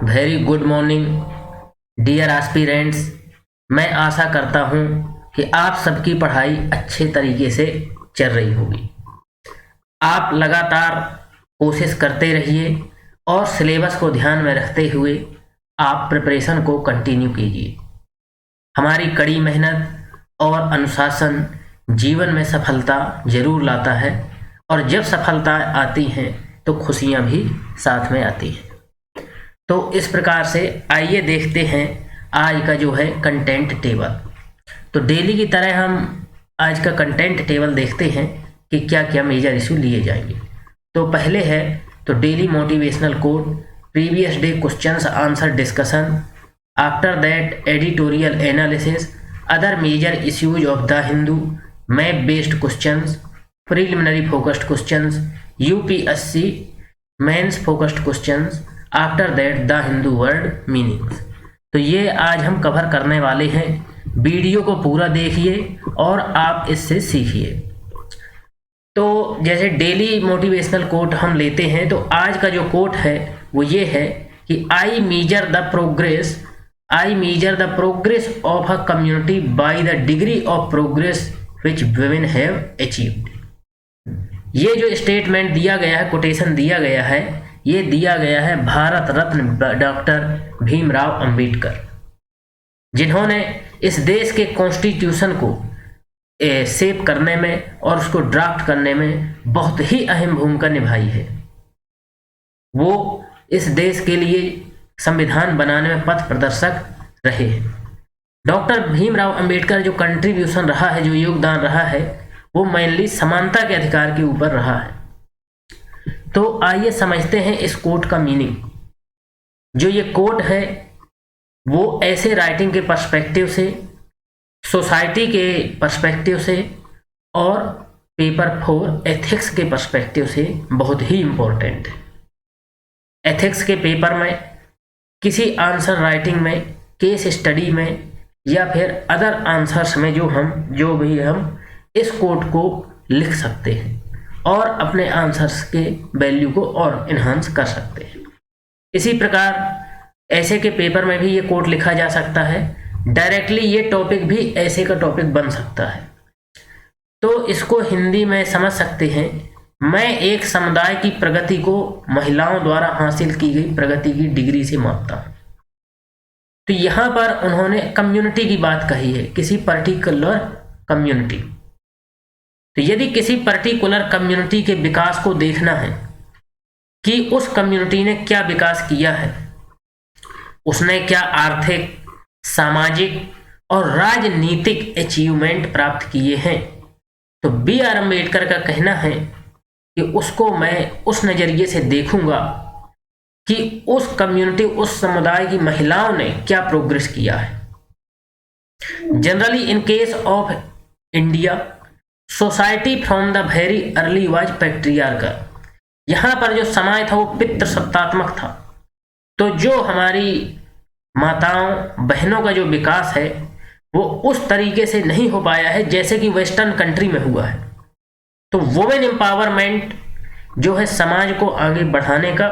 Very good morning dear aspirants. मैं आशा करता हूँ कि आप सबकी पढ़ाई अच्छे तरीके से चल रही होगी। आप लगातार कोशिश करते रहिए और सिलेबस को ध्यान में रखते हुए आप प्रिपरेशन को कंटिन्यू कीजिए। हमारी कड़ी मेहनत और अनुशासन जीवन में सफलता जरूर लाता है और जब सफलता आती हैं तो खुशियाँ भी साथ में आती हैं। तो इस प्रकार से आइए देखते हैं आज का जो है कंटेंट टेबल। तो डेली की तरह हम आज का कंटेंट टेबल देखते हैं कि क्या क्या मेजर इशू लिए जाएंगे। तो पहले है तो daily motivational quote, previous day questions answer discussion, after that editorial analysis, other major issues of the Hindu, map based questions, preliminary focused questions, UPSC mains focused questions, after that the Hindu word meanings. तो ये आज हम cover करने वाले हैं। Video को पूरा देखिए और आप इससे सीखिए। तो जैसे डेली मोटिवेशनल कोट हम लेते हैं, तो आज का जो कोट है वो ये है कि I measure the progress of a community by the degree of progress which women have achieved. ये जो स्टेटमेंट दिया गया है, कोटेशन दिया गया है, ये दिया गया है भारत रत्न डॉक्टर भीमराव अंबेडकर, जिन्होंने इस देश के कॉन्स्टिट्यूशन को शेप करने में और उसको ड्राफ्ट करने में बहुत ही अहम भूमिका निभाई है। वो इस देश के लिए संविधान बनाने में पथ प्रदर्शक रहे हैं। डॉक्टर भीमराव अंबेडकर जो कंट्रीब्यूशन रहा है, जो योगदान रहा है, वो मेनली समानता के अधिकार के ऊपर रहा है। तो आइए समझते हैं इस कोट का मीनिंग। जो ये कोट है वो ऐसे राइटिंग के पर्सपेक्टिव से, सोसाइटी के पर्सपेक्टिव से और पेपर 4 एथिक्स के पर्सपेक्टिव से बहुत ही इम्पोर्टेंट है। एथिक्स के पेपर में, किसी आंसर राइटिंग में, केस स्टडी में या फिर अदर आंसर्स में जो भी हम इस कोट को लिख सकते हैं और अपने आंसर्स के वैल्यू को और इन्हांस कर सकते हैं। इसी प्रकार ऐसे के पेपर में भी ये कोट लिखा जा सकता है। डायरेक्टली ये टॉपिक भी ऐसे का टॉपिक बन सकता है। तो इसको हिंदी में समझ सकते हैं, मैं एक समुदाय की प्रगति को महिलाओं द्वारा हासिल की गई प्रगति की डिग्री से मापता हूं। तो यहां पर उन्होंने कम्युनिटी की बात कही है, किसी पर्टिकुलर कम्युनिटी। तो यदि किसी पर्टिकुलर कम्युनिटी के विकास को देखना है कि उस कम्युनिटी ने क्या विकास किया है, उसने क्या आर्थिक, सामाजिक और राजनीतिक अचीवमेंट प्राप्त किए हैं, तो बी आर अम्बेडकर का कहना है कि उसको मैं उस नजरिए से देखूंगा कि उस कम्युनिटी, उस समुदाय की महिलाओं ने क्या प्रोग्रेस किया है। Generally in case of India society from the very early was patriarchal. यहां पर जो समाज था वो पितृसत्तात्मक था। तो जो हमारी माताओं बहनों का जो विकास है वो उस तरीके से नहीं हो पाया है जैसे कि वेस्टर्न कंट्री में हुआ है। तो वुमेन एम्पावरमेंट जो है समाज को आगे बढ़ाने का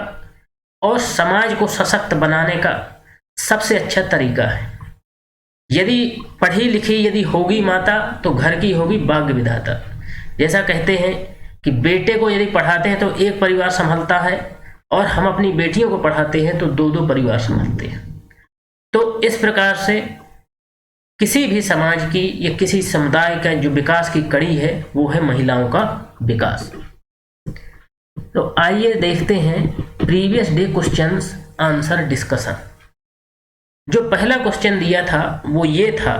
और समाज को सशक्त बनाने का सबसे अच्छा तरीका है। यदि पढ़ी लिखी यदि होगी माता तो घर की होगी भाग्य विधाता। जैसा कहते हैं कि बेटे को यदि पढ़ाते हैं तो एक परिवार संभलता है और हम अपनी बेटियों को पढ़ाते हैं तो दो परिवार संभलते हैं। तो इस प्रकार से किसी भी समाज की या किसी समुदाय का जो विकास की कड़ी है वो है महिलाओं का विकास। तो आइए देखते हैं previous day questions answer discussion. जो पहला क्वेश्चन दिया था वो ये था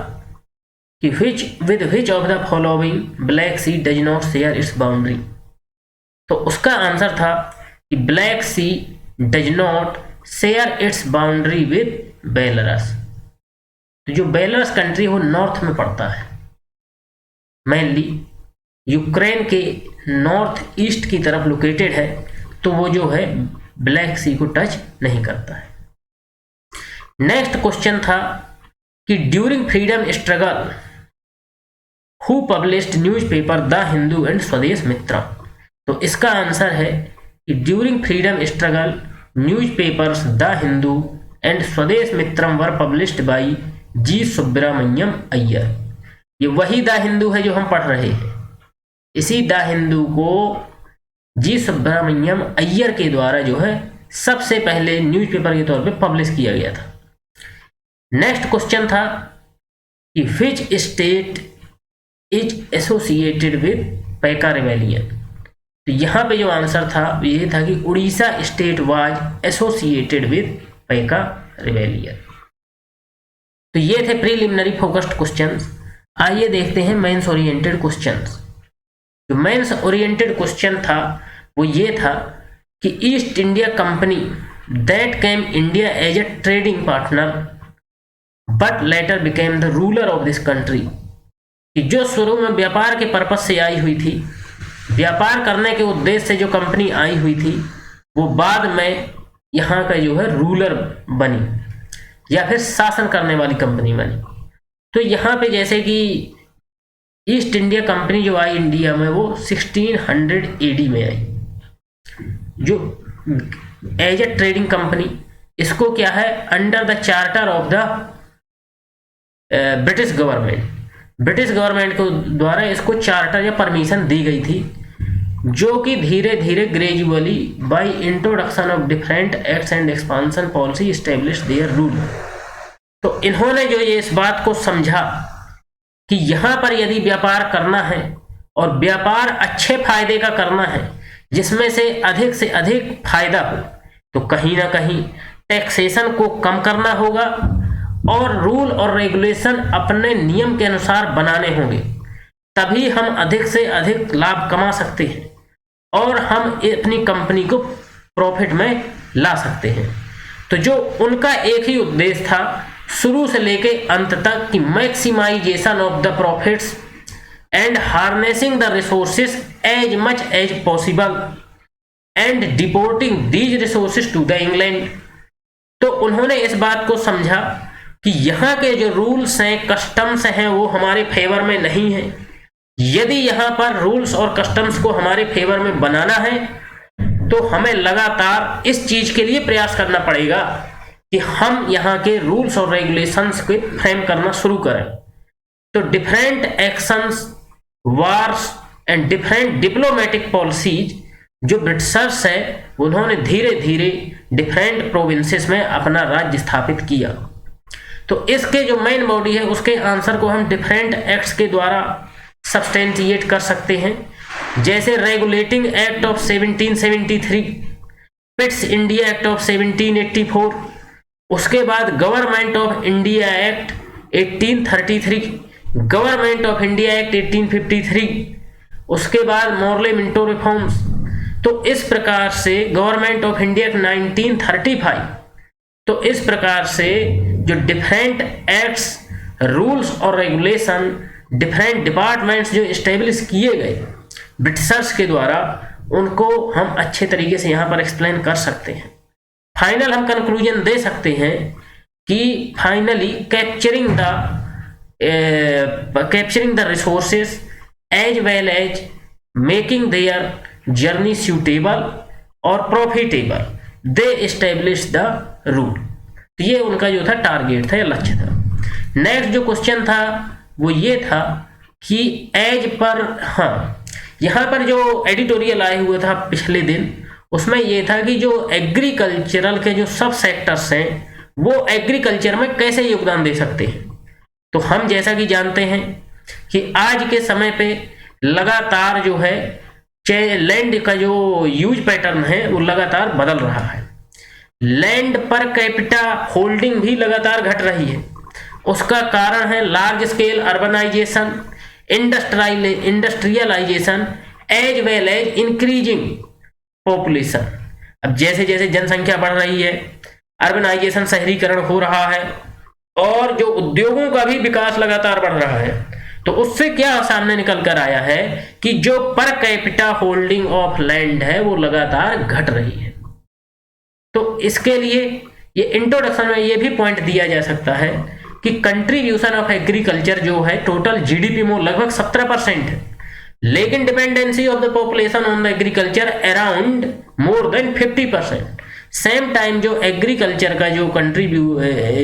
कि which of the following Black Sea does not share its boundary. तो उसका आंसर था कि Black Sea does not share its boundary with Belarus. तो जो बेलारूस कंट्री वो नॉर्थ में पड़ता है, मेनली यूक्रेन के नॉर्थ ईस्ट की तरफ लोकेटेड है, तो वो जो है ब्लैक सी को टच नहीं करता है। नेक्स्ट क्वेश्चन था कि during freedom struggle who published newspaper the Hindu and स्वदेश मित्र। तो इसका आंसर है कि during freedom struggle newspapers the Hindu and स्वदेश मित्रम वर पब्लिश्ड बाई जी सुब्रमण्यम अय्यर। ये वही द हिंदू है जो हम पढ़ रहे हैं। इसी द हिंदू को जी सुब्रमण्यम अय्यर के द्वारा जो है सबसे पहले न्यूज़पेपर के तौर पे पब्लिश किया गया था। नेक्स्ट क्वेश्चन था कि which state is associated with Paika rebellion. तो यहाँ पे जो आंसर था ये था कि Orissa state was associated with Paika rebellion. तो ये थे प्रीलिमिनरी फोकस्ड क्वेश्चंस। आइए देखते हैं मेंस ओरिएंटेड क्वेश्चंस। जो मेंस ओरिएंटेड क्वेश्चन था वो ये था कि East India Company that came India as a trading partner but later became the ruler of this country. कि जो शुरू में व्यापार के पर्पज से आई हुई थी, व्यापार करने के उद्देश्य से जो कंपनी आई हुई थी, वो बाद में यहाँ का जो है रूलर बनी या फिर शासन करने वाली कंपनी बनी। तो यहाँ पे जैसे कि ईस्ट इंडिया कंपनी जो आई इंडिया में वो 1600 AD में आई, जो एज ए ट्रेडिंग कंपनी। इसको क्या है, under the charter of the British government, British government को द्वारा इसको चार्टर या परमिशन दी गई थी, जो कि धीरे धीरे gradually by introduction of different acts and expansion policy establish their rule. तो इन्होंने जो ये इस बात को समझा कि यहाँ पर यदि व्यापार करना है और व्यापार अच्छे फायदे का करना है जिसमें से अधिक फायदा हो, तो कहीं ना कहीं टैक्सेशन को कम करना होगा और रूल और रेगुलेशन अपने नियम के अनुसार बनाने होंगे, तभी हम अधिक से अधिक लाभ कमा सकते हैं और हम अपनी कंपनी को प्रॉफिट में ला सकते हैं। तो जो उनका एक ही उद्देश्य था शुरू से लेके अंत तक कि maximization of the profits and harnessing the resources as much as possible and deporting these resources to the England. तो उन्होंने इस बात को समझा कि यहाँ के जो रूल्स हैं, कस्टम्स हैं, वो हमारे फेवर में नहीं है। यदि यहाँ पर रूल्स और कस्टम्स को हमारे फेवर में बनाना है तो हमें लगातार इस चीज के लिए प्रयास करना पड़ेगा कि हम यहाँ के रूल्स और रेगुलेशंस को फ्रेम करना शुरू करें। तो different actions, wars and different diplomatic policies जो ब्रिटिशर्स है उन्होंने धीरे धीरे डिफरेंट प्रोविंसेस में अपना राज्य स्थापित किया। तो इसके जो मेन बॉडी है उसके आंसर को हम डिफरेंट एक्ट्स के द्वारा सब्सटेंटिएट कर सकते हैं, जैसे regulating act of 1773, Pitt's India act of 1784, उसके बाद government of India act 1833, government of India act 1853, उसके बाद मॉर्ले मिंटो रिफॉर्म्स। तो इस प्रकार से गवर्नमेंट ऑफ इंडिया एक्ट 1935। तो इस प्रकार से जो डिफरेंट एक्ट्स, रूल्स और रेगुलेशन, डिफरेंट डिपार्टमेंट्स जो एस्टेब्लिश किए गए ब्रिटिशर्स के द्वारा, उनको हम अच्छे तरीके से यहाँ पर एक्सप्लेन कर सकते हैं। फाइनल हम कंक्लूजन दे सकते हैं कि finally capturing the resources as well as making their journey suitable और profitable, they establish the rule. तो ये उनका जो था टारगेट था या लक्ष्य था। नेक्स्ट जो क्वेश्चन था वो ये था कि एज पर, हाँ, यहाँ पर जो एडिटोरियल आए हुए था पिछले दिन, उसमें ये था कि जो एग्रीकल्चरल के जो सब सेक्टर्स हैं वो एग्रीकल्चर में कैसे योगदान दे सकते हैं। तो हम जैसा कि जानते हैं कि आज के समय पे लगातार जो है लैंड का जो यूज पैटर्न है वो लगातार बदल रहा है। लैंड पर कैपिटा होल्डिंग भी लगातार घट रही है। उसका कारण है large scale urbanisation, industrialisation as well as increasing population. अब जैसे जैसे जनसंख्या बढ़ रही है, अर्बनाइजेशन, शहरीकरण हो रहा है और जो उद्योगों का भी विकास लगातार बढ़ रहा है, तो उससे क्या सामने निकल कर आया है कि जो per capita holding of land है वो लगातार घट रही है। तो इसके लिए ये इंट्रोडक्शन में ये भी पॉइंट दिया जा सकता है कि कंट्रीब्यूशन ऑफ एग्रीकल्चर जो है टोटल जीडीपी में लगभग 17% है, लेकिन dependency of the population on the agriculture around more than 50%। Same time जो एग्रीकल्चर का जो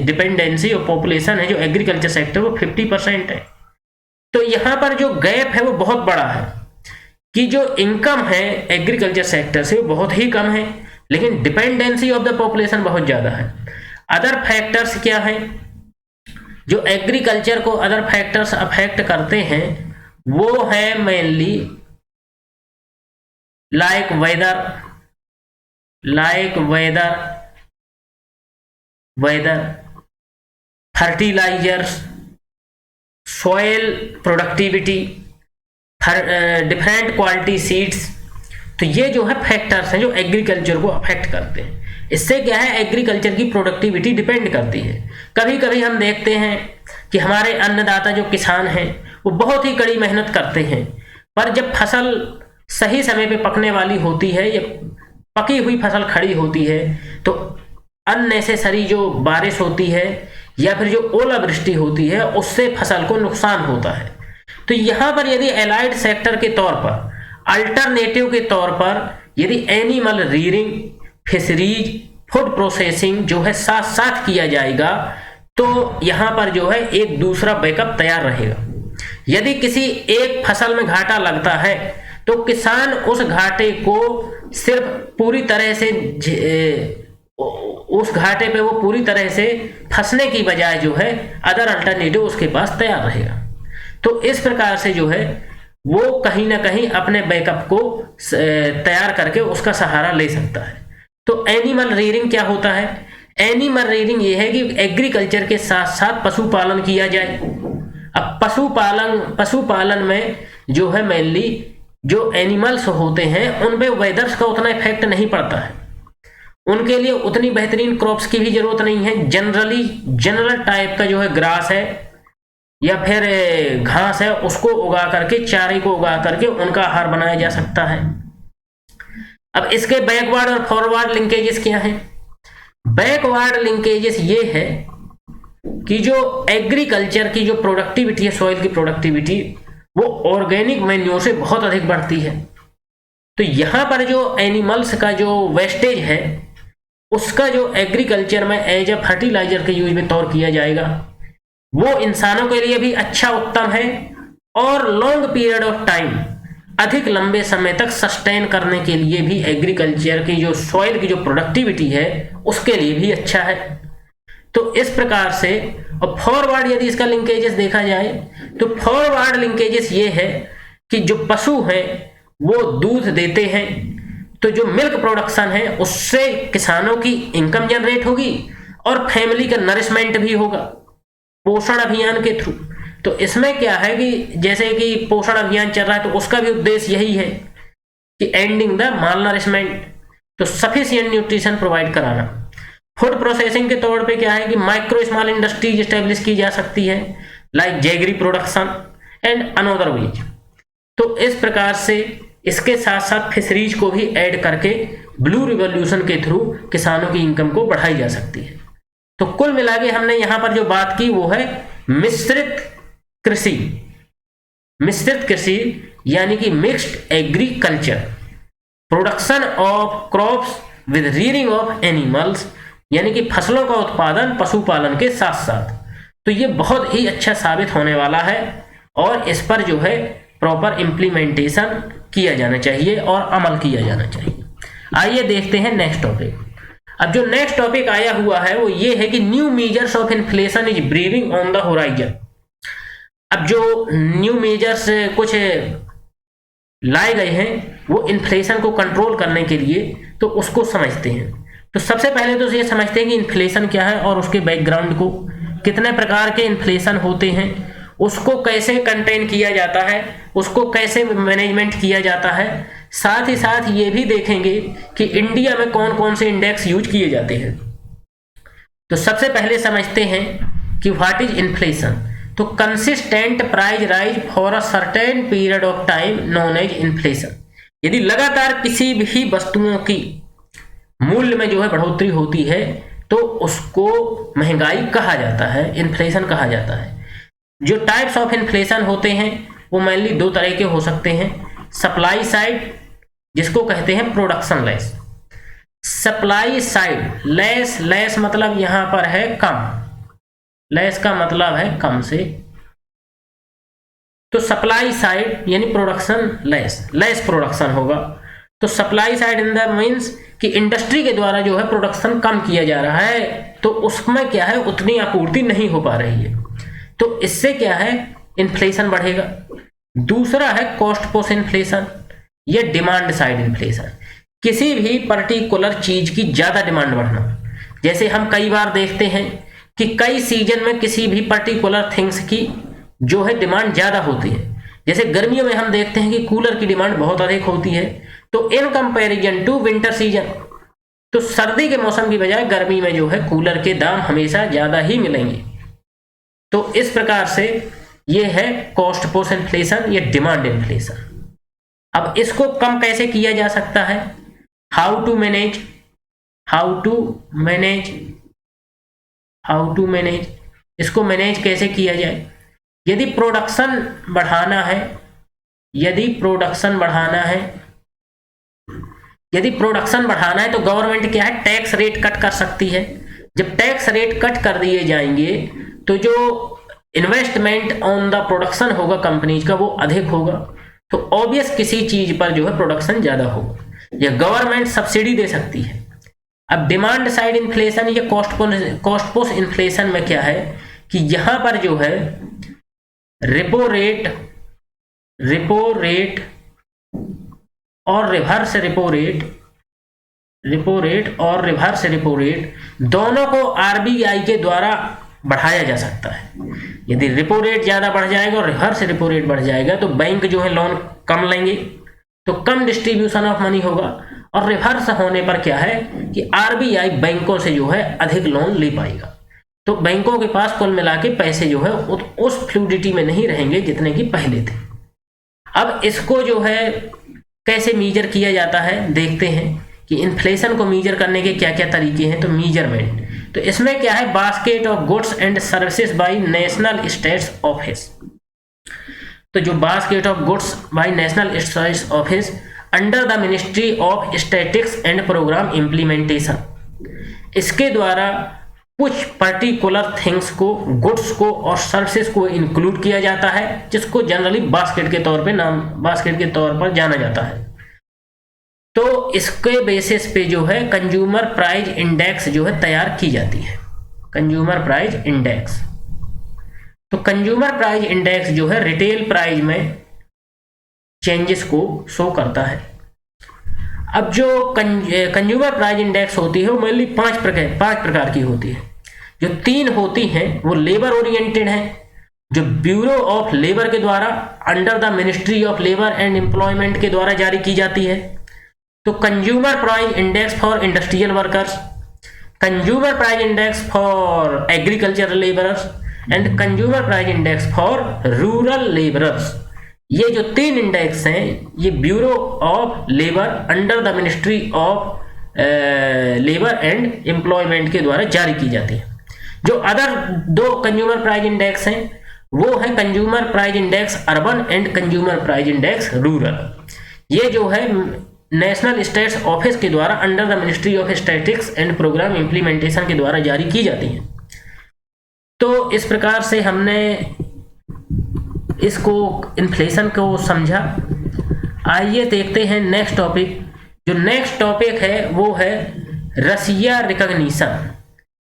डिपेंडेंसी और पॉपुलेशन है जो एग्रीकल्चर सेक्टर वो 50% है। तो यहाँ पर जो गैप है वो बहुत बड़ा है कि जो इनकम है एग्रीकल्चर सेक्टर से वो बहुत ही कम है, लेकिन डिपेंडेंसी ऑफ द पॉपुलेशन बहुत ज्यादा है। अदर फैक्टर्स क्या है जो एग्रीकल्चर को अदर फैक्टर्स अफेक्ट करते हैं, वो है mainly like weather, fertilisers, soil productivity, different quality seeds. तो ये जो है फैक्टर्स हैं जो एग्रीकल्चर को अफेक्ट करते हैं। इससे क्या है, एग्रीकल्चर की प्रोडक्टिविटी डिपेंड करती है। कभी कभी हम देखते हैं कि हमारे अन्नदाता जो किसान हैं वो बहुत ही कड़ी मेहनत करते हैं, पर जब फसल सही समय पे पकने वाली होती है या पकी हुई फसल खड़ी होती है तो अननेसेसरी जो बारिश होती है या फिर जो ओलावृष्टि होती है उससे फसल को नुकसान होता है। तो यहाँ पर यदि एलाइड सेक्टर के तौर पर, अल्टरनेटिव के तौर पर यदि एनिमल रीयरिंग, फिशरीज, फूड प्रोसेसिंग जो है साथ साथ किया जाएगा तो यहाँ पर जो है एक दूसरा बैकअप तैयार रहेगा। यदि किसी एक फसल में घाटा लगता है तो किसान उस घाटे को सिर्फ पूरी तरह से उस घाटे पे वो पूरी तरह से फंसने की बजाय जो है अदर अल्टरनेटिव उसके पास तैयार रहेगा। तो इस प्रकार से जो है वो कहीं ना कहीं अपने बैकअप को तैयार करके उसका सहारा ले सकता है। तो एनिमल रीयरिंग क्या होता है? एनिमल रीयरिंग ये है कि एग्रीकल्चर के साथ साथ पशुपालन किया जाए। अब पशुपालन में जो है मेनली जो एनिमल्स होते हैं उनपे वेदर्स का उतना इफेक्ट नहीं पड़ता है, उनके लिए उतनी बेहतरीन क्रॉप्स की भी जरूरत नहीं है। जनरल टाइप का जो है ग्रास है या फिर घास है उसको उगा करके, चारे को उगा करके उनका आहार बनाया जा सकता है। अब इसके बैकवर्ड और फॉरवर्ड लिंकेजेस क्या हैं? बैकवर्ड लिंकेजेस ये है कि जो एग्रीकल्चर की जो प्रोडक्टिविटी है, सॉइल की प्रोडक्टिविटी, वो ऑर्गेनिक मैन्योर से बहुत अधिक बढ़ती है। तो यहां पर जो एनिमल्स का जो वेस्टेज है उसका जो एग्रीकल्चर में एज ए फर्टिलाइजर के यूज में तौर किया जाएगा, वो इंसानों के लिए भी अच्छा उत्तम है और लॉन्ग पीरियड ऑफ टाइम, अधिक लंबे समय तक सस्टेन करने के लिए भी एग्रीकल्चर की जो सॉइल की जो प्रोडक्टिविटी है उसके लिए भी अच्छा है। तो इस प्रकार से, और फॉरवर्ड यदि इसका लिंकेजेस देखा जाए तो फॉरवर्ड लिंकेजेस ये है कि जो पशु हैं वो दूध देते हैं, तो जो मिल्क प्रोडक्शन है उससे किसानों की इनकम जनरेट होगी और फैमिली का नरिशमेंट भी होगा पोषण अभियान के थ्रू। तो इसमें क्या है कि जैसे कि पोषण अभियान चल रहा है तो उसका भी उद्देश्य यही है कि एंडिंग द माल नरिशमेंट, तो सफिशिएंट न्यूट्रिशन प्रोवाइड कराना। फूड प्रोसेसिंग के तौर पे क्या है कि माइक्रो स्मॉल इंडस्ट्रीज एस्टेब्लिश की जा सकती है like jaggery production and another ways. तो इस प्रकार से इसके साथ साथ फिशरीज को भी ऐड करके ब्लू रिवॉल्यूशन के थ्रू किसानों की इनकम को बढ़ाई जा सकती है। तो कुल मिला के हमने यहां पर जो बात की वो है मिश्रित कृषि यानी कि mixed agriculture, production of crops with rearing of animals, यानी कि फसलों का उत्पादन पशुपालन के साथ साथ। तो ये बहुत ही अच्छा साबित होने वाला है और इस पर जो है प्रॉपर इंप्लीमेंटेशन किया जाना चाहिए और अमल किया जाना चाहिए। आइए देखते हैं नेक्स्ट टॉपिक। अब जो नेक्स्ट टॉपिक आया हुआ है वो ये है कि new measures of inflation is briefing on the horizon. अब जो न्यू मेजर्स कुछ लाए गए हैं वो इन्फ्लेशन को कंट्रोल करने के लिए, तो उसको समझते हैं। तो सबसे पहले तो ये समझते हैं कि इन्फ्लेशन क्या है और उसके बैकग्राउंड को, कितने प्रकार के इन्फ्लेशन होते हैं, उसको कैसे कंटेन किया जाता है, उसको कैसे मैनेजमेंट किया जाता है। साथ ही साथ ये भी देखेंगे कि इंडिया में कौन कौन से इंडेक्स यूज किए जाते हैं। तो सबसे पहले समझते हैं कि व्हाट इज इन्फ्लेशन। तो consistent price rise for a certain period of time known as inflation. यदि लगातार किसी भी वस्तुओं की मूल्य में जो है बढ़ोतरी होती है तो उसको महंगाई कहा जाता है, इन्फ्लेशन कहा जाता है। जो टाइप्स ऑफ इन्फ्लेशन होते हैं वो मेनली दो तरह के हो सकते हैं। सप्लाई साइड जिसको कहते हैं production less, supply side lace मतलब यहां पर है कम, लेस का मतलब है कम से, तो सप्लाई साइड यानी प्रोडक्शन लेस प्रोडक्शन होगा। तो supply side in the means कि इंडस्ट्री के द्वारा जो है प्रोडक्शन कम किया जा रहा है, तो उसमें क्या है उतनी आपूर्ति नहीं हो पा रही है, तो इससे क्या है इन्फ्लेशन बढ़ेगा। दूसरा है कॉस्ट पुश इन्फ्लेशन, ये डिमांड साइड इन्फ्लेशन, किसी भी पर्टिकुलर चीज की ज्यादा डिमांड बढ़ना। जैसे हम कई बार देखते हैं कि कई सीजन में किसी भी पर्टिकुलर थिंग्स की जो है डिमांड ज्यादा होती है। जैसे गर्मियों में हम देखते हैं कि कूलर की डिमांड बहुत अधिक होती है, तो in comparison to winter season, तो सर्दी के मौसम की बजाय गर्मी में जो है कूलर के दाम हमेशा ज्यादा ही मिलेंगे। तो इस प्रकार से ये है कॉस्ट पुश इन्फ्लेशन, ये डिमांड इन्फ्लेशन। अब इसको कम कैसे किया जा सकता है, हाउ टू मैनेज, इसको मैनेज कैसे किया जाए। यदि प्रोडक्शन बढ़ाना है तो गवर्नमेंट क्या है टैक्स रेट कट कर सकती है। जब टैक्स रेट कट कर दिए जाएंगे तो जो इन्वेस्टमेंट ऑन द प्रोडक्शन होगा कंपनीज का वो अधिक होगा, तो ऑब्वियस किसी चीज पर जो है प्रोडक्शन ज्यादा होगा, या गवर्नमेंट सब्सिडी दे सकती है। अब डिमांड साइड इन्फ्लेशन या कॉस्ट पुश इन्फ्लेशन में क्या है कि यहां पर जो है रेपो रेट और रिवर्स रेपो रेट दोनों को आरबीआई के द्वारा बढ़ाया जा सकता है। यदि रेपो रेट ज्यादा बढ़ जाएगा और रिवर्स रेपो रेट बढ़ जाएगा तो बैंक जो है लोन कम लेंगे, तो कम डिस्ट्रीब्यूशन ऑफ मनी होगा, और रिवर्स होने पर क्या है कि आरबीआई बैंकों से जो है अधिक लोन ले पाएगा। तो बैंकों के पास कुल मिला के पैसे जो है उस फ्लूइडिटी में नहीं रहेंगे जितने की पहले थे। अब इसको जो है कैसे मीजर किया जाता है, देखते हैं कि इन्फ्लेशन को मीजर करने के क्या क्या तरीके हैं। तो मीजरमेंट, तो इसमें क्या है basket of goods and services by National Stats Office. तो जो basket of goods by National Stats Office under the Ministry of Statistics and Programme Implementation, इसके द्वारा कुछ पर्टिकुलर थिंग्स को, गुड्स को और सर्विसेज को इंक्लूड किया जाता है, जिसको जनरली बास्केट के तौर पर जाना जाता है। तो इसके बेसिस पे जो है कंज्यूमर प्राइस इंडेक्स जो है तैयार की जाती है, कंज्यूमर प्राइस इंडेक्स। तो कंज्यूमर प्राइस इंडेक्स जो है रिटेल प्राइस में चेंजेस को शो करता है। अब जो कंज्यूमर प्राइस इंडेक्स होती है वो मेनली पांच प्रकार की होती है। जो तीन होती हैं वो लेबर ओरिएंटेड हैं, जो ब्यूरो ऑफ लेबर के द्वारा under the Ministry of labour and employment के द्वारा जारी की जाती है। तो consumer price index for industrial workers, consumer price index for agricultural labourers and consumer price index for rural labourers. ये जो तीन इंडेक्स हैं ये bureau of labour under the Ministry of labour and employment के द्वारा जारी की जाती है। जो अदर दो कंज्यूमर प्राइस इंडेक्स हैं वो है consumer price index urban and consumer price index rural. ये जो है नेशनल स्टैट्स ऑफिस के द्वारा under the Ministry of Statistics and Programme Implementation के द्वारा जारी की जाती हैं। तो इस प्रकार से हमने इसको इन्फ्लेशन को समझा। आइए देखते हैं नेक्स्ट टॉपिक। जो नेक्स्ट टॉपिक है वो है रसिया रिकॉग्निशन।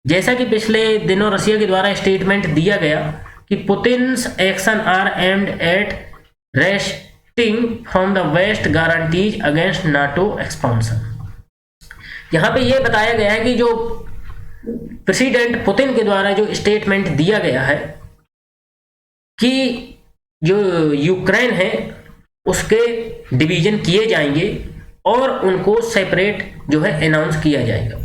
जैसा कि पिछले दिनों रसिया के द्वारा स्टेटमेंट दिया गया कि Putin's action are aimed at wresting from the West guarantees against NATO expansion. यहां पे यह बताया गया है कि जो प्रेसिडेंट पुतिन के द्वारा जो स्टेटमेंट दिया गया है कि जो यूक्रेन है उसके डिवीजन किए जाएंगे और उनको सेपरेट जो है अनाउंस किया जाएगा।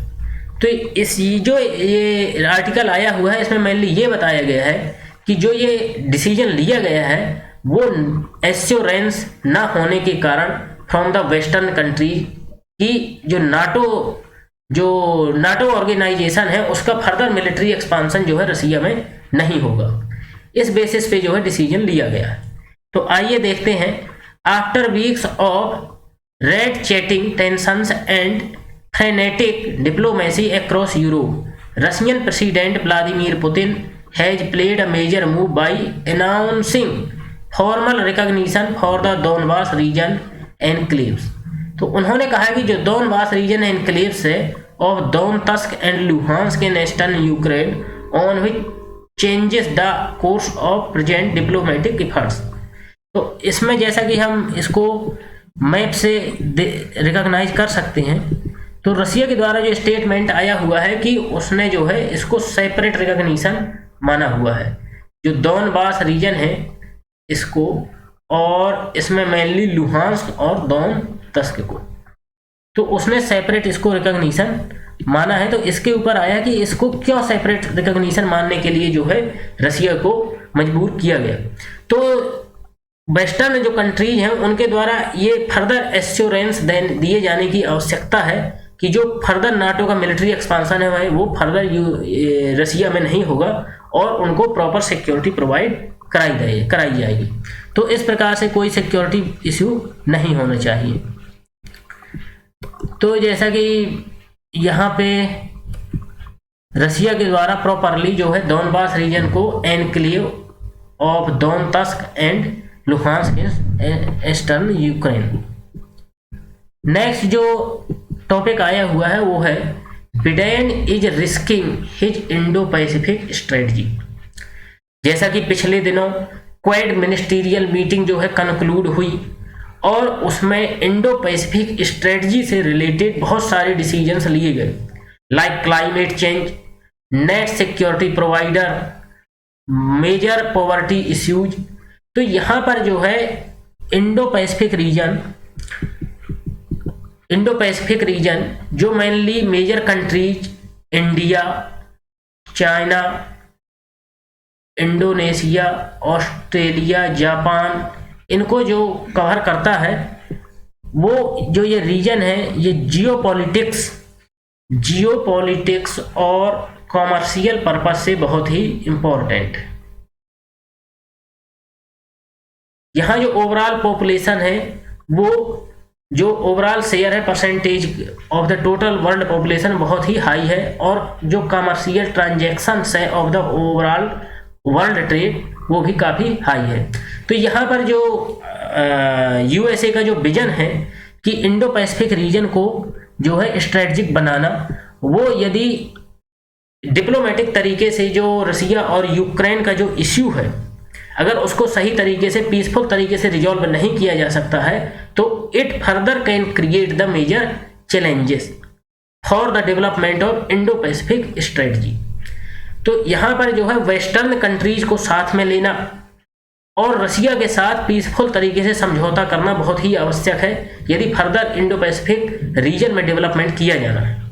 तो इस जो ये आर्टिकल आया हुआ है इसमें मेनली ये बताया गया है कि जो ये डिसीजन लिया गया है वो एश्योरेंस ना होने के कारण फ्रॉम द वेस्टर्न कंट्री की जो नाटो ऑर्गेनाइजेशन है उसका फर्दर मिलिट्री एक्सपांसन जो है रसिया में नहीं होगा। इस बेसिस पे जो है डिसीजन लिया गया है। तो आइए देखते हैं। After weeks of red chatting tensions and frenetic diplomacy across Europe. Russian President Vladimir Putin has played a major move by announcing formal recognition for the Donbas region enclaves. तो उन्होंने कहा कि जो डोनबास रीजन एनक्लेव्स है of Donetsk and Luhansk in eastern Ukraine on which changes the course of present diplomatic efforts. तो इसमें जैसा कि हम इसको मैप से रिकॉग्नाइज कर सकते हैं, तो रसिया के द्वारा जो स्टेटमेंट आया हुआ है कि उसने जो है इसको सेपरेट रिकॉग्निशन माना हुआ है, जो डोनबास रीजन है इसको, और इसमें मेनली लुहांस्क और डोनेत्स्क को, तो उसने सेपरेट इसको रिकॉग्निशन माना है। तो इसके ऊपर आया कि इसको क्यों सेपरेट रिकॉग्निशन मानने के लिए जो है रसिया को मजबूर किया गया। तो वेस्टर्न जो कंट्रीज हैं उनके द्वारा ये फर्दर एश्योरेंस दिए जाने की आवश्यकता है कि जो फर्दर नाटो का मिलिट्री एक्सपांसन है वो फर्दर रसिया में नहीं होगा और उनको प्रॉपर सिक्योरिटी प्रोवाइड कराई जाएगी। तो इस प्रकार से कोई सिक्योरिटी इश्यू नहीं होना चाहिए। तो जैसा कि यहाँ पे रसिया के द्वारा प्रॉपरली जो है डोनबास रीजन को enclave of Donetsk and Luhansk in eastern Ukraine. Next जो टॉपिक आया हुआ है वो है Biden is risking his Indo Pacific strategy. जैसा कि पिछले दिनों क्वाड मिनिस्टीरियल मीटिंग जो है कंक्लूड हुई और उसमें इंडो पैसिफिक स्ट्रेटजी से रिलेटेड बहुत सारे डिसीजंस लिए गए, like climate change, net security provider, major poverty issues. तो यहाँ पर जो है इंडो पैसिफिक रीजन जो mainly major countries India, China, Indonesia, Australia, Japan, इनको जो कवर करता है, वो जो ये रीजन है ये जियोपॉलिटिक्स और कॉमर्शियल पर्पस से बहुत ही इंपॉर्टेंट है। यहाँ जो ओवरऑल पॉपुलेशन है वो जो ओवरऑल शेयर है percentage of the total world population बहुत ही हाई है, और जो कमर्शियल ट्रांजैक्शंस है of the overall world trade वो भी काफ़ी हाई है। तो यहाँ पर जो यूएसए का जो विजन है कि इंडो पैसिफिक रीजन को जो है स्ट्रेटजिक बनाना, वो यदि डिप्लोमेटिक तरीके से जो रसिया और यूक्रेन का जो इश्यू है अगर उसको सही तरीके से पीसफुल तरीके से रिजॉल्व नहीं किया जा सकता है तो it further can create the major challenges for the development of Indo Pacific strategy. तो यहाँ पर जो है वेस्टर्न कंट्रीज को साथ में लेना और रसिया के साथ पीसफुल तरीके से समझौता करना बहुत ही आवश्यक है यदि फर्दर इंडो पैसिफिक रीजन में डेवलपमेंट किया जाना है।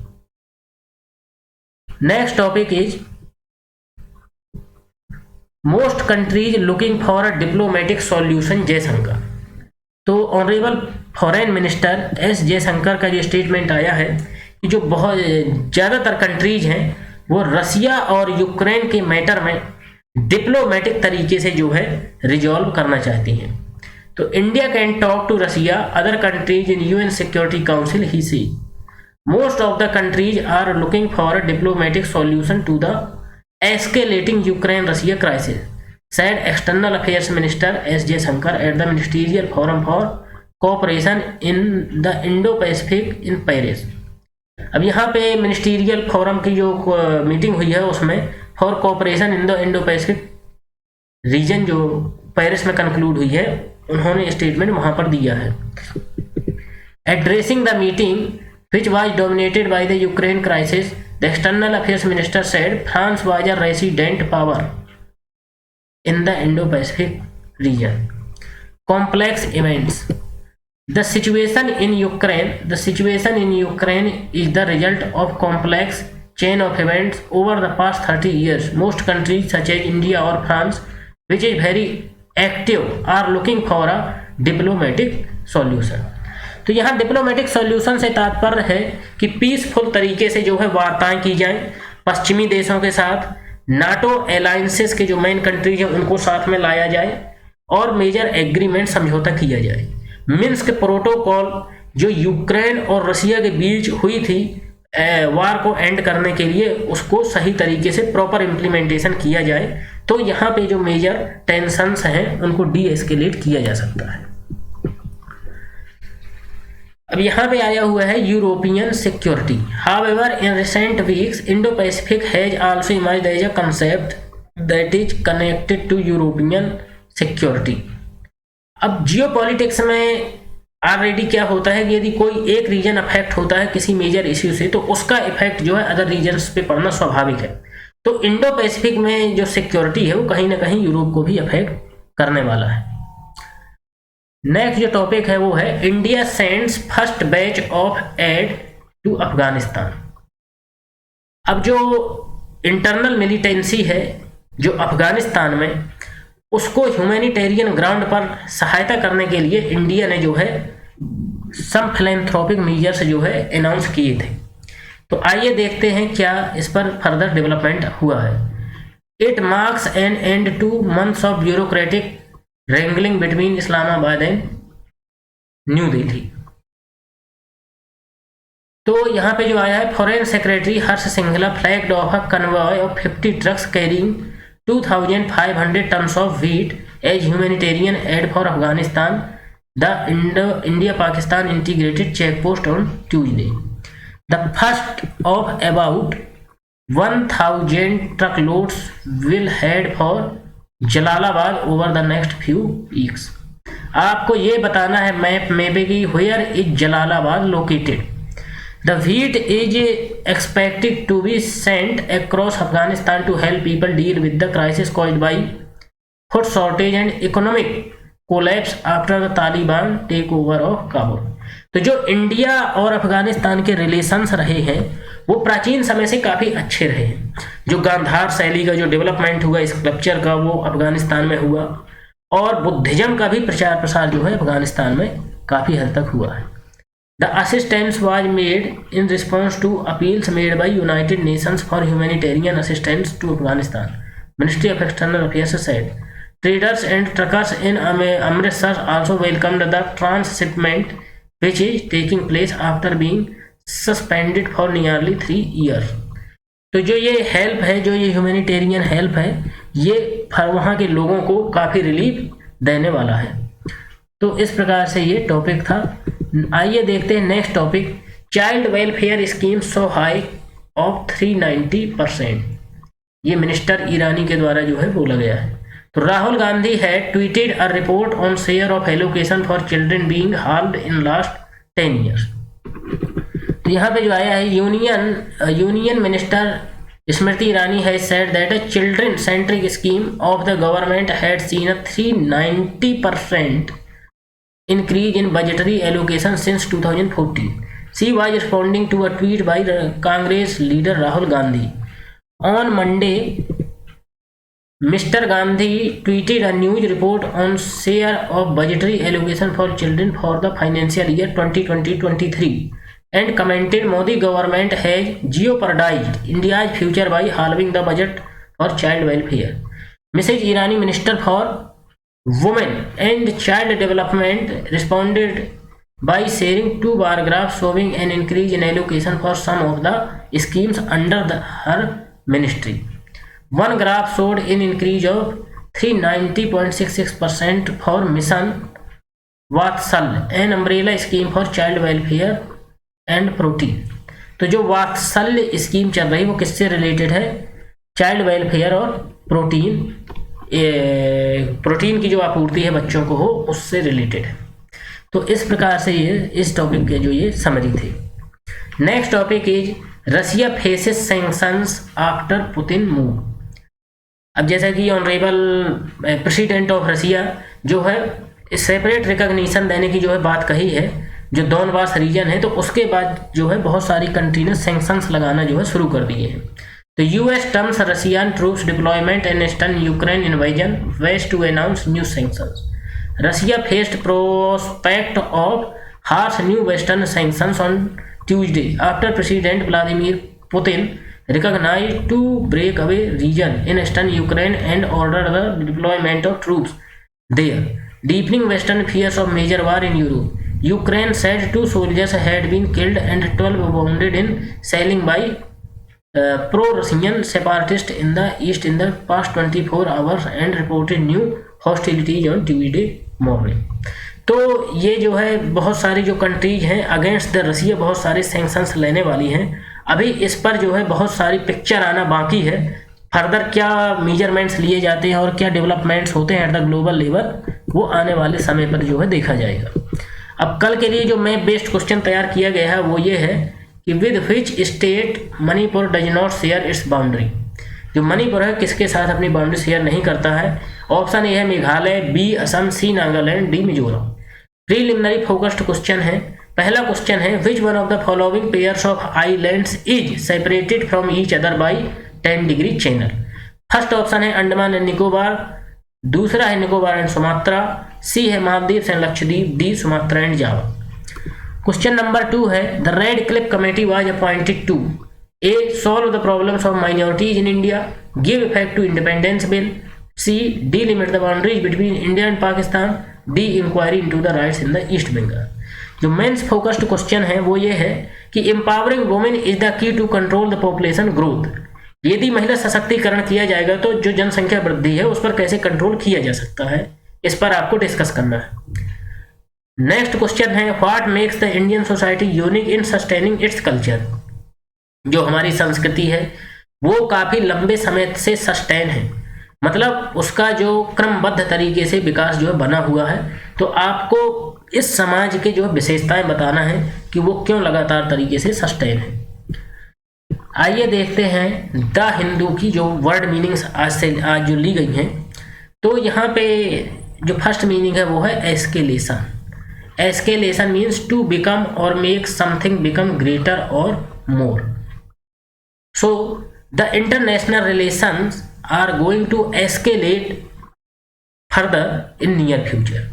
Next topic is most countries looking for a diplomatic solution Jaishankar. तो honourable foreign minister S Jaishankar का जो स्टेटमेंट आया है कि जो बहुत ज़्यादातर कंट्रीज हैं वो रसिया और यूक्रेन के मैटर में डिप्लोमेटिक तरीके से जो है रिजॉल्व करना चाहती हैं। तो India can talk to Russia other countries in UN security council he see most of the countries are looking for a diplomatic solution to the escalating Ukraine-Russia crisis, said External Affairs Minister S. Jaishankar at the Ministerial Forum for Cooperation in the Indo-Pacific in Paris। अब यहाँ पे ministerial forum की जो meeting हुई है उसमें for cooperation in the Indo Pacific region जो Paris में कंक्लूड हुई है, उन्होंने स्टेटमेंट वहाँ पर दिया है। Addressing the meeting which was dominated by the Ukraine crisis, the External Affairs Minister said France was a resident power in the Indo-Pacific region. Complex events. The situation in Ukraine is the result of complex chain of events over the past 30 years. Most countries such as India or France, which is very active, are looking for a diplomatic solution. तो यहाँ diplomatic solution से तात्पर्य है कि peaceful तरीके से जो है वार्ताएं की जाएं पश्चिमी देशों के साथ, नाटो अलायंसेस के जो मेन कंट्रीज हैं उनको साथ में लाया जाए और मेजर एग्रीमेंट समझौता किया जाए। मिन्स्क प्रोटोकॉल जो यूक्रेन और रसिया के बीच हुई थी वार को एंड करने के लिए, उसको सही तरीके से प्रॉपर इम्प्लीमेंटेशन किया जाए, तो यहाँ पे जो मेजर टेंशंस हैं उनको डी एस्केलेट किया जा सकता है। अब यहाँ पे आया हुआ है European security. However in recent weeks Indo Pacific has also emerged as a concept that is connected to European security. अब जियोपॉलिटिक्स में ऑलरेडी क्या होता है कि यदि कोई एक रीजन अफेक्ट होता है किसी मेजर इश्यू से, तो उसका इफेक्ट जो है अदर रीजन्स पे पड़ना स्वाभाविक है। तो इंडो पैसिफिक में जो सिक्योरिटी है वो कहीं ना कहीं यूरोप को भी अफेक्ट करने वाला है। नेक्स्ट जो टॉपिक है वो है India sends first batch of aid to Afghanistan. अब जो इंटरनल मिलिटेंसी है जो अफगानिस्तान में, उसको ह्यूमैनिटेरियन ग्राउंड पर सहायता करने के लिए इंडिया ने जो है सम फिलैंथ्रोपिक मेजर्स जो है अनाउंस किए थे। तो आइए देखते हैं क्या इस पर फर्दर डेवलपमेंट हुआ है। It marks an end to months of bureaucratic wrangling between Islamabad and New Delhi. तो यहाँ पे जो आया है, foreign secretary Harsh Shringla flagged off a convoy of 50 trucks carrying 2500 tons of wheat as humanitarian aid for Afghanistan, the India-Pakistan integrated checkpost on Tuesday. The first of about 1000 truckloads will head for Jalalabad over the next few weeks. आपको ये बताना है map में भी कि where is Jalalabad located. The wheat is expected to be sent across Afghanistan to help people deal with the crisis caused by food shortage and economic collapse after the Taliban take over of Kabul. तो जो India और अफगानिस्तान के relations रहे हैं वो प्राचीन समय से काफ़ी अच्छे रहे हैं। जो गांधार शैली का जो डेवलपमेंट हुआ इस कल्चर का, वो अफगानिस्तान में हुआ, और बुद्धिज्म का भी प्रचार प्रसार जो है अफगानिस्तान में काफ़ी हद तक हुआ है। The assistance was made in response to appeals made by United Nations for humanitarian assistance to Afghanistan, ministry of external affairs said. Traders and truckers in Amritsar also welcomed the transshipment which is taking place after being suspended for nearly 3 years। तो जो ये help है, जो ये humanitarian help है, ये वहाँ के लोगों को काफ़ी रिलीफ देने वाला है। तो इस प्रकार से ये टॉपिक था। आइए देखते हैं next topic, child welfare scheme so high of 390%। ये मिनिस्टर ईरानी के द्वारा जो है बोला गया है। तो Rahul Gandhi had tweeted a report on share of allocation for children being halved in last 10 years। तो यहाँ पे जो आया है, union minister Smriti Irani has said that a children centric scheme of the government had seen a 390% increase in budgetary allocation since 2014। She was responding to a tweet by the Congress leader Rahul Gandhi on Monday। Mr. Gandhi tweeted a news report on share of budgetary allocation for children for the financial year 2020-23 and commented Modi government has jeopardized India's future by halving the budget for child welfare। Mrs. Irani, Minister for Women and Child Development, responded by sharing 2 paragraphs showing an increase in allocation for some of the schemes under her ministry। One graph showed an increase of 390.66% for Mission Vatsal, an umbrella scheme for child welfare and protein। तो जो वात्सल्य scheme चल रही है वो किससे related है? Child welfare और प्रोटीन की जो आपूर्ति है बच्चों को हो उससे रिलेटेड है। तो इस प्रकार से ये इस टॉपिक के जो ये समरी थे। Next topic is Russia faces sanctions after Putin move. अब जैसा कि ऑनरेबल प्रेसिडेंट ऑफ रसिया जो है सेपरेट रिकॉग्निशन देने की जो है बात कही है, जो डोनबास रीजन है, तो उसके बाद जो है बहुत सारी कंट्री ने सैंक्शंस लगाना जो है शुरू कर दिए हैं। तो US terms Russian troops deployment and eastern Ukraine invasion west to announce new sanctions. Russia faced prospect of harsh new western sanctions on Tuesday after president Vladimir Putin recognized to break away region in eastern Ukraine and ordered the deployment of troops there, deepening Western fears of major war in Europe। Ukraine said 2 soldiers had been killed and 12 wounded in shelling by pro-Russian separatists in the east in the past 24 hours and reported new hostilities on Tuesday morning. तो ये जो है बहुत सारी जो countries हैं against the रसिया बहुत सारे सैंक्शंस लेने वाली हैं। अभी इस पर जो है बहुत सारी पिक्चर आना बाकी है, फर्दर क्या मेजरमेंट्स लिए जाते हैं और क्या डेवलपमेंट्स होते हैं एट द ग्लोबल लेवल, वो आने वाले समय पर जो है देखा जाएगा। अब कल के लिए जो मैं बेस्ट क्वेश्चन तैयार किया गया है वो ये है कि with which state Manipur does not share its boundary. जो मणिपुर है किसके साथ अपनी बाउंड्री शेयर नहीं करता है? ऑप्शन ए है Meghalaya, B Assam, C Nagaland, D Mizoram. Preliminary focused question है। पहला क्वेश्चन है which one of the following pairs of islands is separated from each other by 10 degree channel. First option है अंडमान एंड निकोबार, दूसरा है निकोबार एंड सुमात्रा, सी है Maldives and Lakshadweep, D Sumatra and Java. Question number 2 है the Radcliffe committee was appointed to a solve the problems of minorities in India, give effect to independence bill, C delimit the boundaries between India and Pakistan, D inquiry into the riots in the East Bengal. जो mains focused question है वो ये है कि empowering women is the key to control the population growth. यदि महिला सशक्तिकरण किया जाएगा तो जो जनसंख्या वृद्धि है उस पर कैसे कंट्रोल किया जा सकता है, इस पर आपको डिस्कस करना है। नेक्स्ट क्वेश्चन है what makes the Indian society unique in sustaining its culture. जो हमारी संस्कृति है वो काफी लंबे समय से सस्टेन है, मतलब उसका जो क्रमबद्ध तरीके से विकास जो है बना हुआ है। तो आपको इस समाज के जो विशेषताएं बताना है कि वो क्यों लगातार तरीके से सस्टेन है। आइए देखते हैं द हिंदू की जो वर्ड मीनिंग्स आज जो ली गई हैं। तो यहाँ पे जो फर्स्ट मीनिंग है वो है escalation. Escalation means to become और मेक समथिंग बिकम ग्रेटर और more. So the international relations are going to escalate further in near future.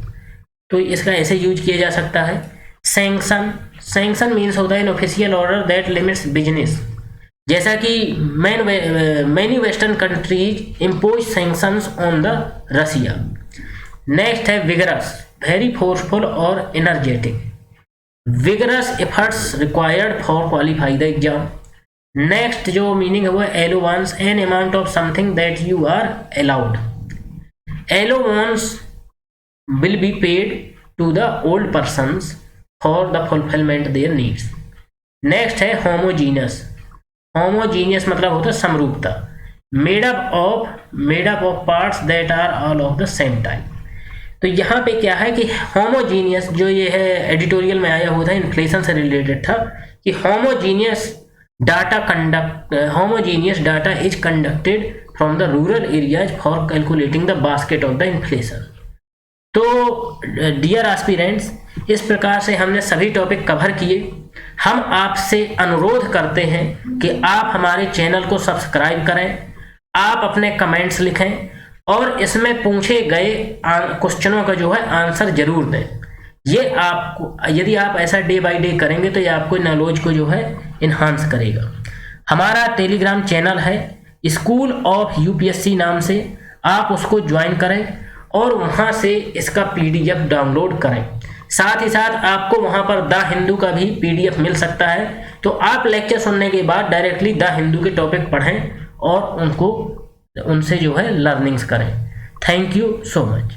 तो इसका ऐसे यूज किया जा सकता है। सैंक्शन, सैंक्शन मीन्स होता है an official order that limits business. जैसा कि many western countries impose sanctions on the Russia. Next है विगरस, वेरी फोर्सफुल और energetic. Vigorous efforts required for qualify the exam. Next जो मीनिंग है वो है allowance, an amount of something that you are allowed. Allowance will be paid to the old persons for the fulfillment their needs. Next है homogeneous. Homogeneous मतलब होता है समरूपता। made up of parts that are all of the same type. तो यहाँ पे क्या है कि homogeneous जो ये है एडिटोरियल में आया हुआ था, इन्फ्लेशन से रिलेटेड था कि homogeneous data is conducted from the rural areas for calculating the basket of the inflation. तो डियर एस्पिरेंट्स, इस प्रकार से हमने सभी टॉपिक कवर किए। हम आपसे अनुरोध करते हैं कि आप हमारे चैनल को सब्सक्राइब करें, आप अपने कमेंट्स लिखें और इसमें पूछे गए क्वेश्चनों का जो है आंसर जरूर दें। ये आपको, यदि आप ऐसा डे बाय डे करेंगे तो ये आपको नॉलेज को जो है इन्हांस करेगा। हमारा टेलीग्राम चैनल है स्कूल ऑफ यूपीएससी नाम से, आप उसको ज्वाइन करें और वहाँ से इसका PDF डाउनलोड करें। साथ ही साथ आपको वहाँ पर द हिंदू का भी PDF मिल सकता है। तो आप लेक्चर सुनने के बाद डायरेक्टली द हिंदू के टॉपिक पढ़ें और उनसे जो है लर्निंग्स करें। Thank you so much.